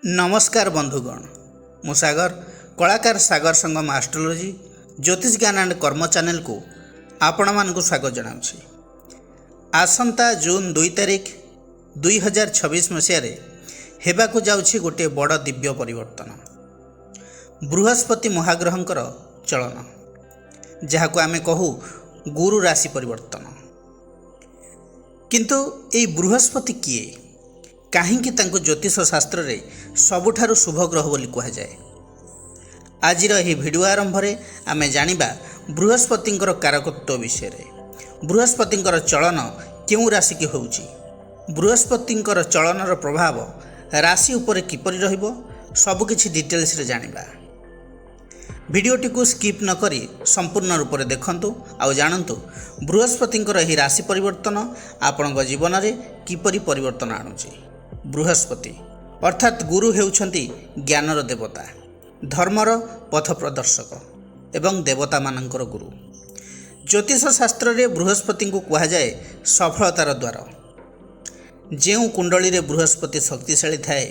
नमस्कार बंधुगण मु सागर कलाकार सागर संगम एस्ट्रोलॉजी ज्योतिष ज्ञान एंड कर्म चैनल को आपण मानक स्वागत जनाऊँगी। आसंता जून 2 तारिख 2026 मसीह हेबाकु जाउछि गोटे बड़ दिव्य परिवर्तन बृहस्पति महाग्रहंकर चलन जहाको आमे कहू गुरु राशि परिवर्तन। किंतु ए बृहस्पति किए कहीं ज्योतिष शास्त्र रे सबुठारु शुभ ग्रह बोली कहा जाए। आजिर यह भिडियो आरंभ में आमे जानिबा बृहस्पतिंकर कारकत्व विषय रे। बृहस्पतिंकर चलन क्यों राशि की होउची, बृहस्पतिंकर चलनर प्रभाव राशि उपरे किपरि रहिबो सबकिछि डिटेल्स रे जानिबा। भिडियोटी को स्किप न करी संपूर्ण रूप से देखंतु आउ जानंतु बृहस्पतिंकर यह राशि परिवर्तन आपणक जीवन में किपरि परिवर्तन आणुची। बृहस्पति अर्थात गुरु हेउछंती ज्ञानर देवता, धर्मर पथ प्रदर्शक एवं देवता मानकर गुरु। ज्योतिष शास्त्र रे बृहस्पति को कहा जाए सफलतार द्वार। जेउ कुंडली रे बृहस्पति शक्तिशाली थाए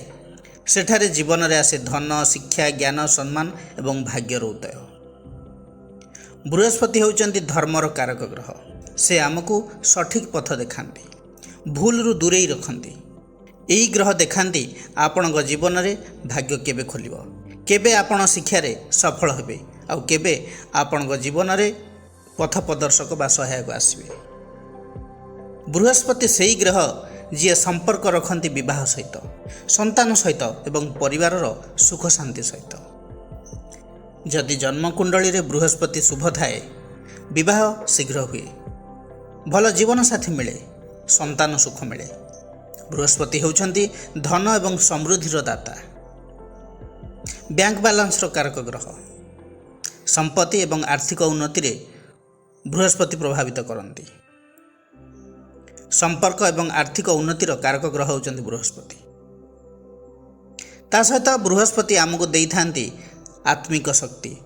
सेठारे जीवन रे आसे धन, शिक्षा, ज्ञान, सम्मान एवं भाग्यर उदय। बृहस्पति होउचंती धर्मर कारक ग्रह। से आमको सठिक पथ देखांती, भूल रु दूरेई रखंती। एई ग्रह देखांती आपणक जीवन रे भाग्य केबे खोलिबो, केबे आपण शिक्षा रे सफल हेबे आउ केबे आपणक जीवन रे पथ प्रदर्शक बा सहायक आसबे। बृहस्पति सेई ग्रह जी संपर्क रखती विवाह सहित, संतान सहित एवं परिवार सुख शांति सहित। जदि जन्मकुंडली रे बृहस्पति शुभ थाए विवाह शीघ्र हुए, भल जीवन साथी मिले, संतान सुख मिले। बृहस्पति होउछंती धन एवं समृद्धिर दाता, बैंक बैलेंस कारक ग्रह। संपत्ति एवं आर्थिक उन्नति रे बृहस्पति प्रभावित करती। संपर्क एवं आर्थिक उन्नतिर कारक ग्रह होउछंती बृहस्पति। ता सहित बृहस्पति आमको देई थांती आत्मिक शक्ति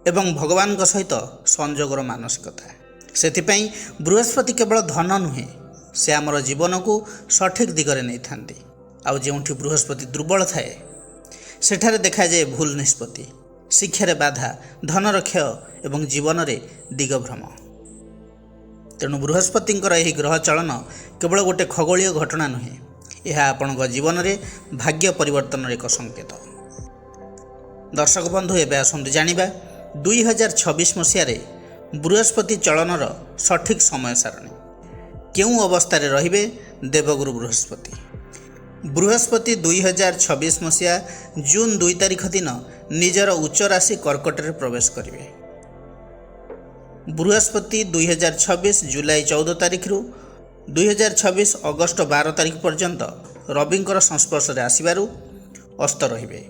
एवं भगवान सहित संजोगर मानसिकता। सेथिपई बृहस्पति केवल धन नुहे, से आमर जीवन को सठिक दिगरे नहीं थांती। आउ जेउठी बृहस्पति दुर्बल थाए सेठारे देखा जाए भूल निष्पत्ति, शिक्षारे बाधा, धनर क्षय एवं जीवन रे दिगभ्रम। तेणु बृहस्पतिंकर यह ग्रह चलन केवल गोटे खगोलीय घटना नुहे, यह आपणक जीवन रे भाग्य परिवर्तन एक संकेत। दर्शक बंधु एबे आसंतु जानिबा 2026 मसीह बृहस्पति चलनर सठिक समय सारणी क्यों अवस्था रे रहिबे। देवगुरु बृहस्पति बृहस्पति 2026 मसीहा जून 2 तारिख दिन निजर उच्च राशि कर्कट रे प्रवेश करिवे। बृहस्पति 2026 जुलाई 14 तारिख रु 2026 अगस्त 12 तारिख पर्यंत रविंकर संस्पर्श रे आसिबारु अस्त रहिबे।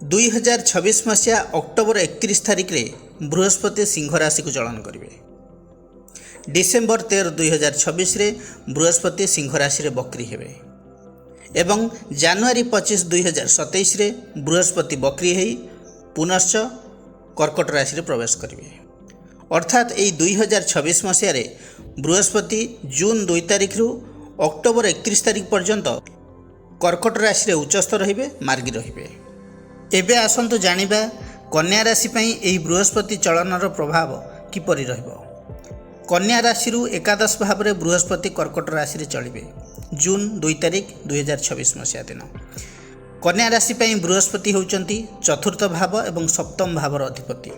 2026 मसीहा अक्टोबर 31 तारिख रे बृहस्पति सिंह राशि को चलन करिवे। डिसेम्बर 13 2026 रे बृहस्पति सिंह राशि रे बकरी हेबे एवं जनवरी 25 2027 रे बृहस्पति बकरी हेई पुनश्च कर्कट राशि रे प्रवेश करिवे। अर्थात यही 2026 मसीह बृहस्पति जून 2 तारिख रु अक्टोबर 31 तारिख पर्यंत कर्कट राशि रे उच्चस्थ रहिबे, मार्गी रहिबे। एबे आसंतु जानिबा कन्या राशि पई एही बृहस्पति चलनर प्रभाव किपरि रहिबो। कन्या राशि रु एकादश भाव रे बृहस्पति कर्कट राशि रे चलिबे जून 2 तारिख 2026 मसीहा दिन। कन्या राशि पई बृहस्पति होउचंती चतुर्थ भाव एवं सप्तम भावर अधिपति,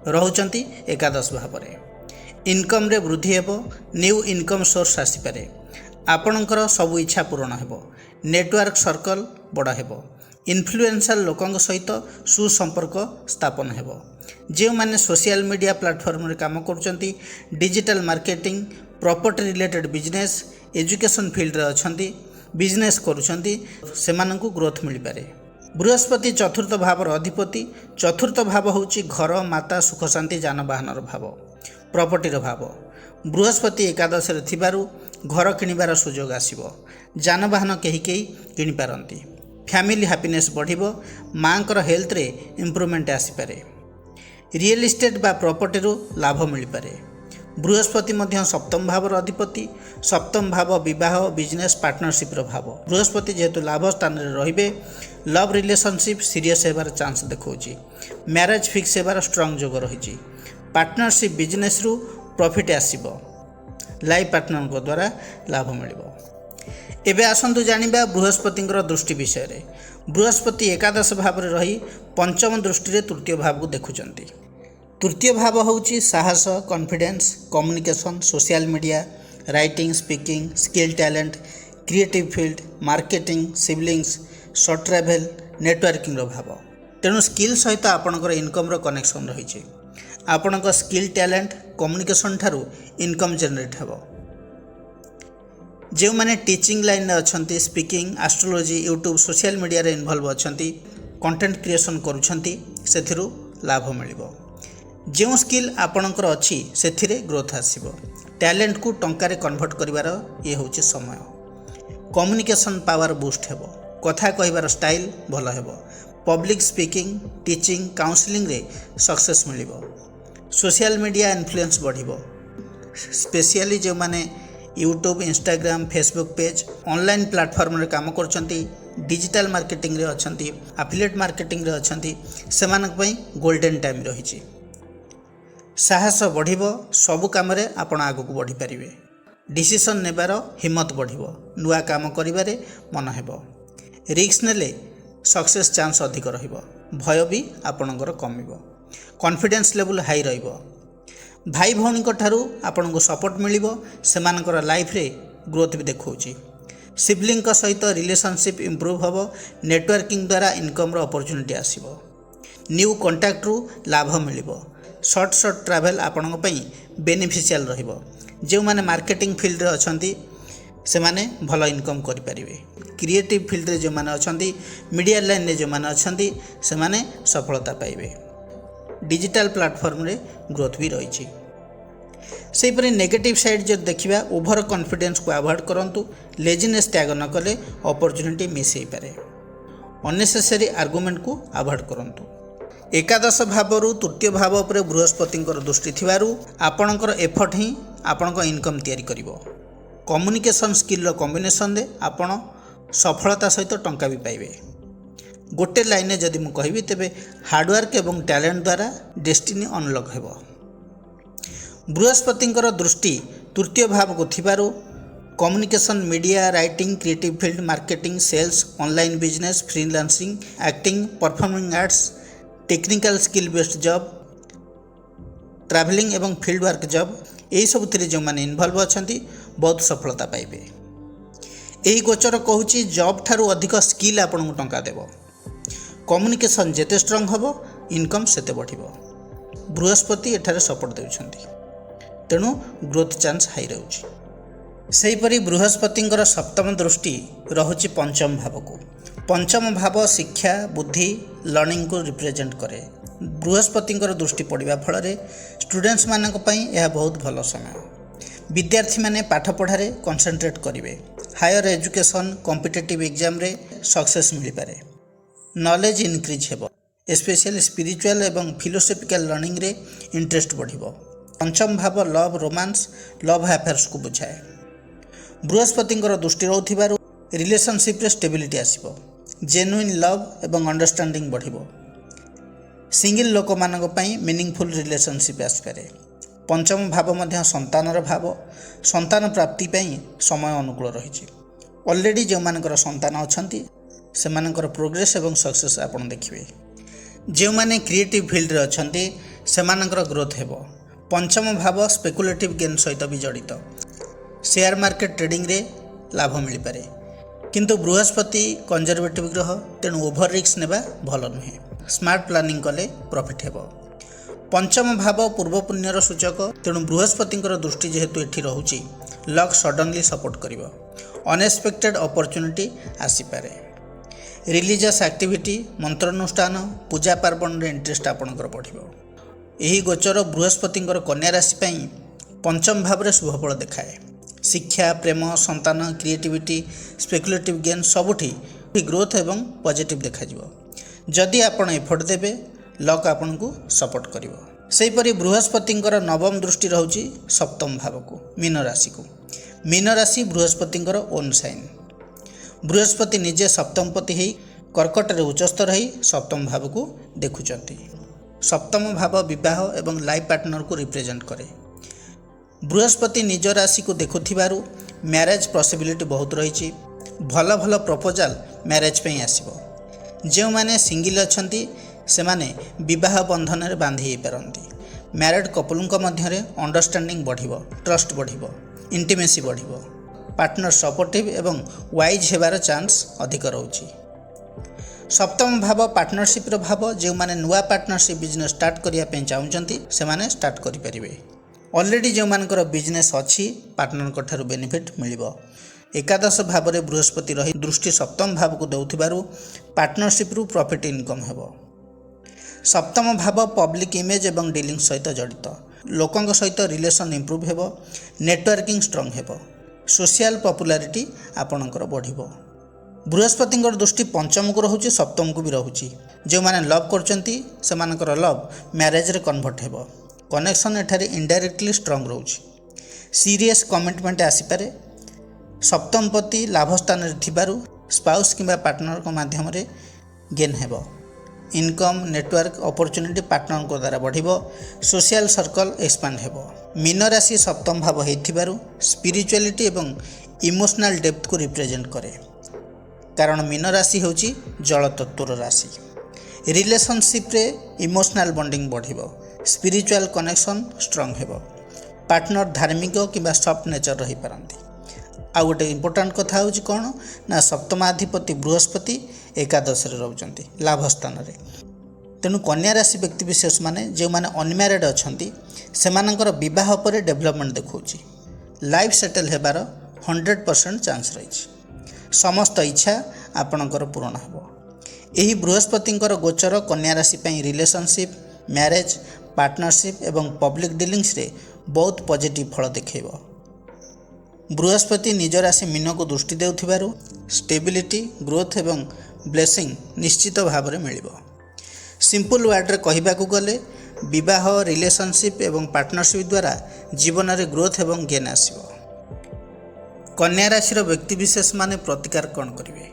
रहुचंती एकादश भाव रे। इनकम रे वृद्धि हेबो, न्यू इनकम सोर्स आसी पारे, आपणकर सब इच्छा पूर्ण हेबो, नेटवर्क सर्कल बड़ हेबो, इन्फ्लुएंशियल लोकंग सहित सुसंपर्क स्थापन हेबो। जो माने सोशल मीडिया प्लेटफॉर्म रे काम करचंती, digital marketing, property related business, education field रे अछंती, बिजनेस करूछंती, सेमानंकु ग्रोथ मिल पारे। बृहस्पति चतुर्थ भावर अधिपति। चतुर्थ भाव होउची घर, माता, सुख शांति, जानवाहनर भाव, प्रॉपर्टीर भाव। बृहस्पति एकादश रे थिबारु घर किनिबार सुयोग आसीबो, जानवाहन केही केही किनि पारंती, फैमिली हैप्पीनेस बढ़िबो, मांकर हेल्थ रे इंप्रूवमेंट आसी पारे, रियल इस्टेट बा प्रॉपर्टी रो लाभ मिल पारे। बृहस्पति मध्य सप्तम भावर अधिपति। सप्तम भाव विवाह, बिजनेस, पार्टनरशिप भाव। बृहस्पति जेहेतु लाभ स्थान रे रहिबे लव रिलेशनशिप सीरीयस होबार चांस देखौछि। मैरिज फिक्स होबार स्ट्रॉन्ग जोग रही। पार्टनरशिप बिजनेस रु प्रॉफिट आसीबो। लाइफ पार्टनर को द्वारा लाभ मिलिबो। एबे आसंतु जानिबा बृहस्पतिंकर दृष्टि विषय रे। बृहस्पति एकादश भाव रे रही पंचम दृष्टि रे तृतीय भाव को देखुचंती। तृतीय भाव होउची साहस, confidence, communication, social media, writing, speaking, skill, talent, creative field, marketing, siblings, short travel, networking रो भाव। तेणु स्किल सहित आपणकर इनकम रो कनेक्शन रही। आपणक स्किल, टैलेंट, कम्युनिकेशन ठारू इनकम जनरेट हेबो। जो माने टीचिंग लाइन अच्छी, speaking, astrology, YouTube, social media रे इन्वॉल्व अच्छी, कंटेंट क्रिएशन करुछंती, सेथिरु लाभ मिलिबो। जो स्किल आपणकर अच्छी सेथिरे ग्रोथ आसीबो। टैलेंट को टंका रे कन्वर्ट करिवार ये होची समय। कम्युनिकेशन पावर बूस्ट हेबो। कथा कहिबार स्टाइल भल हेबो। पब्लिक स्पीकिंग, टीचिंग, काउंसलिंग रे सक्सेस मिलिबो। सोशल मीडिया इन्फ्लुएंस बढ़िबो। स्पेशली जो माने YouTube, Instagram, Facebook page, online platform रे काम करछंती, डिजिटल मार्केटिंग रे अछंती, एफिलिएट मार्केटिंग रे अछंती, सेमानक पई गोल्डन टाइम रहिछि। साहस बढ़िबो। सबु काम रे आपण आगु को बढ़ी परिबे। डिसीजन नेबार हिम्मत बढ़िबो। नुआ काम करिबारे मन हेबो। रिस्क नेले सक्सेस चांस अधिक रहिबो। भय भी आपणकर कमिबो। कॉन्फिडेंस लेवल हाई रहिबो। भाई भौणी ठारू आपन को सपोर्ट मिलिबो। सेमानकर लाइफ रे ग्रोथ भी देखौछि। सिबलिंग सहित रिलेशनशिप इंप्रूव होबो। नेटवर्किंग द्वारा इनकम रो अपॉर्चुनिटी आसीबो। न्यू कांटेक्ट रु लाभ मिलिबो। शॉर्ट ट्रैवल आपन पई बेनिफिशियल रहिबो। जो माने मार्केटिंग फील्ड रे अछंती से माने भलो इनकम करि परिबे। क्रिएटिव फील्ड रे जो माने अछंती, मीडिया लाइन रे जो माने अछंती से माने सफलता पाइबे। डिजिटल प्लेटफॉर्म रे ग्रोथ भी रही। सेपरी नेगेटिव साइड जो देखिबा, ओवर कॉन्फिडेंस को अवॉइड करंतु। लेजीनेस त्याग न कले अपॉर्चुनिटी मिस हो पारे। अननेसेसरी आर्गुमेंट को अवॉइड करंतु। एकादश भाव तृतीय भाव पर बृहस्पतिंकर दृष्टि थिबारु आपणकर एफर्ट ही आपणक इनकम तैयारी करिवो। कम्युनिकेशन स्किल कॉम्बिनेशन दे आपण सफलता सहित टंका भी पाइबे। गोटे लाइन जदि मु कहबी तेबे हार्डवर्क एवं टैलेंट द्वारा डेस्टिनी अनलॉक हेबो। बृहस्पतिंकर दृष्टि तृतीय भाव को थिबारु communication, media, writing, creative field, marketing, sales, online business, freelancing, acting, performing arts, technical skill based job, travelling एवं फील्ड वर्क जॉब, यही सब जो मैंने इन्वॉल्व अच्छी बहुत सफलता पाइबे। यही गोचर कहूँ जॉब ठारू अधिक स्किल आपन को टंका देव। कम्युनिकेशन जेते स्ट्रॉन्ग होबो इनकम सेते बढ़िबो। बृहस्पति एठारे सपोर्ट देउछंती, तेणु ग्रोथ चांस हाई रहउछि। सेहीपरि बृहस्पतिंकर सप्तम दृष्टि रहुछि पंचम भाव को। पंचम भाव शिक्षा, बुद्धि, लर्निंग को रिप्रेजेंट करे। बृहस्पतिंकर दृष्टि पड़िबा फल स्टूडेंट्स मानक पई यह बहुत भल समय। विद्यार्थी माने पाठ पढ़ारे कंसंट्रेट करिवे। हायर एजुकेशन, कॉम्पिटिटिव एग्जाम रे सक्सेस मिल पारे। नॉलेज इनक्रीज हेबो। स्पेशली स्पिरिचुअल एवं फिलोसॉफिकल लर्निंग रे इंटरेस्ट बढ़िबो। पंचम भाव लव, रोमांस, लव अफेयर्स को बुझाए। बृहस्पतिंकर दृष्टि रहउथिबारु रिलेशनशिप रे स्टेबिलिटी आसीबो। जेन्युइन लव एवं अंडरस्टैंडिंग बढ़िबो। सिंगल लोक मानक पई मीनिंगफुल रिलेशनशिप आसपारे। पंचम भाव मध्य संतानर भाव। संतान प्राप्ति पई समय अनुकूल रही। ऑलरेडी जो मानकर संतान अछंती से मानकर प्रोग्रेस एवं सक्सेस आपन देखिबे। जो माने क्रिएटिव फील्ड रे अछंती से मानकर ग्रोथ हेबो। पंचम भाव स्पेकुलेटिव गेन सहित भी जड़ित। शेयर मार्केट ट्रेडिंग रे लाभ मिल पारे, किंतु बृहस्पति कंजर्वेटिव ग्रह, तेणु ओभर रिस्क नेबा भल नुहे। स्मार्ट प्लानिंग कले प्रॉफिट हेबो। पंचम भाव पूर्व पुण्यर सूचक, तेणु बृहस्पतिंकर दृष्टि जेहेतु एठी रहउची लक सडनली सपोर्ट करिवो। अनएक्सपेक्टेड अपॉर्चुनिटी आसी पारे। रिलीजियस एक्टिविटी, मंत्रानुष्ठान, पूजा पार्वण रे इंटरेस्ट आपणकर बढ़िबो। एही गोचर बृहस्पतिंकर कन्या राशि पई पंचम भाव रे शुभफल देखाए। शिक्षा, प्रेम, संतान, क्रिएटिविटी, स्पेकुलेटिव गेन सबुठी ग्रोथ एवं पॉजिटिव देखा जिवो। जदि आपण एफर्ट देबे लक आपन को सपोर्ट करिवो। सेहीपरि बृहस्पतिंकर नवम दृष्टि रहउची सप्तम भाव को, मीन राशि को। मीन राशि बृहस्पतिंकर ओन साइन। बृहस्पति निजे सप्तमपति हेई कर्कट उच्चस्थ रही सप्तम भाव को देखुंट। सप्तम भाव विवाह एवं लाइफ पार्टनर को रिप्रेजेंट करे। बृहस्पति निज राशि को देखुथिबारु मैरेज पॉसिबिलिटी बहुत रही। भल भल प्रपोजाल मैरेज पे आसीबो। जो माने सिंगल अछंती से माने विवाह बंधन रे बांधी पारंती। मैरिड कपल मध्य अंडरस्टैंडिंग बढ़िबो, ट्रस्ट बढ़िबो, इंटिमेसी बढ़िबो, पार्टनर सपोर्टिव एवं वाइज हेबार चांस अधिक रहउची। सप्तम भाव पार्टनरशिप रो भाव। जो माने नुआ पार्टनरशिप बिजनेस स्टार्ट करिया पे चाहउचंती से माने स्टार्ट करि परिबे। ऑलरेडी जो मानकर बिजनेस अच्छी पार्टनर को बेनिफिट मिलिबो। एकादश भाव में बृहस्पति रही दृष्टि सप्तम भाव को देउथिबारु पार्टनरशिप रु प्रॉफिट इनकम हेबो। सप्तम भाव पब्लिक इमेज एवं डीलिंग सहित जड़ित। लोकंक सहित रिलेशन इंप्रूव हेबो, नेटवर्किंग स्ट्रांग हेबो, सोशल पॉपुलैरिटी आपणकर बढ़िबो। बृहस्पति दृष्टि पंचम को रहुची, सप्तम को भी रहुची। जो माने लव करचंती से मानकर लव मैरेज रे कन्वर्ट हेबो। कनेक्शन एठारे इनडायरेक्टली स्ट्रांग रहुची। सीरियस कमिटमेंट आसीपारे। सप्तम पति लाभ स्थान रे थिबारु स्पाउस किंबा पार्टनर को माध्यम रे गेन हेबो। इनकम नेटवर्क अपॉर्चुनिटी पार्टनर को द्वारा बढ़िबो। सोशल सर्कल एक्सपांड हेबो। मीन राशि सप्तम भाव हेथिबारु स्पिरिचुअलिटी एवं इमोशनल डेप्थ को रिप्रेजेंट करे। कारण मीन राशि होची जल तत्वर राशि। रिलेशनशिप रे इमोशनल बॉन्डिंग बढ़िबो। स्पिरिचुअल कनेक्शन स्ट्रांग हेबो। पार्टनर धार्मिक किंबा सॉफ्ट नेचर रही पारंती। आ गोटे इंपोर्टेंट कथा होची कौन ना सप्तमाधिपति बृहस्पति एकादश रे रहउचंती लाभ स्थान रे। तेणु कन्या राशि व्यक्ति विशेष माने जो माने अनमैरिड अछंती सेमानकर विवाह पर डेवलपमेंट देखौची। लाइफ सेटल हेबार 100% चांस रही। समस्त इच्छा आपणकर पूर्ण हेबो। एही बृहस्पतिंकर गोचर कन्या राशि पई रिलेशनशिप, मैरेज, पार्टनरशिप एवं पब्लिक डीलिंग्स रे बहुत पॉजिटिव फल देखैबो। बृहस्पति निज राशि मीन को दृष्टि देउथिबारु स्टेबिलिटी, ग्रोथ एवं ब्लेसिंग निश्चित भाव में मिलिबो। सिंपल वर्ड रे कहिबाकू गले विवाह, रिलेशनशिप एवं पार्टनरशिप द्वारा जीवन रे ग्रोथ एवं गेन आसीबो। कन्या राशि व्यक्ति विशेष माने प्रतिकार कौन करिवे?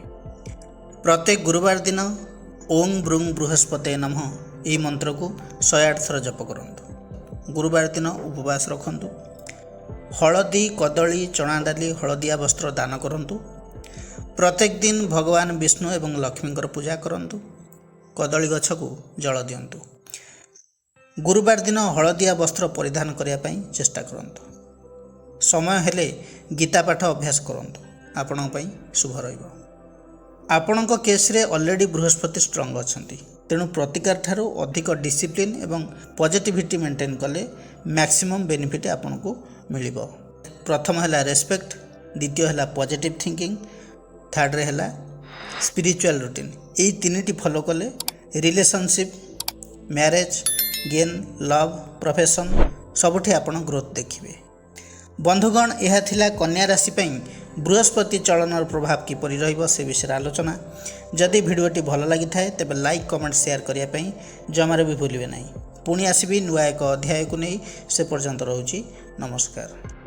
प्रत्येक गुरुवार दिन ओम ब्रूंग बृहस्पते नमः यह मंत्र को 108 थर जप करंतु। गुरुवार दिन उपवास रखंतु। हलदी, कदली, चना डाली, हलदिया वस्त्र दान करंतु। प्रत्येक दिन भगवान विष्णु एवं लक्ष्मी पूजा करंतु। कदली गछ को जल दियंतु। गुरुवार दिन हलदिया वस्त्र परिधान करिया पई चेष्टा करंतु। समय हेले गीता पाठ अभ्यास करंतु। आपन पई शुभ रहिबो। आपणक केस रे ऑलरेडी बृहस्पति स्ट्रांग अछंती। तेणु प्रतिकार ठारू अधिक डिसिप्लिन एवं पॉजिटिविटी मेंटेन कले मैक्सिमम बेनिफिट आपन को मिलिबो। प्रथम हैला रेस्पेक्ट, द्वितीय हैला पॉजिटिव थिंकिंग, थर्ड रे हैला स्पिरिचुअल रूटीन। एई तीनटी फॉलो कले relationship, marriage, gain, love, profession सबुठी आपन ग्रोथ देखिबे। बंधुगण, यह थिला कन्या राशि पई बृहस्पति चलनर प्रभाव किपरि रहिबो से विषय आलोचना। जदि भिडियोटी भल लगी थाए तेबे लाइक, कमेंट, शेयर करिया पई जमारे भी भूलिबे नहीं। पुणी आसीबी नुआ एक अध्याय को नहीं। से पर्यंत रहूची नमस्कार।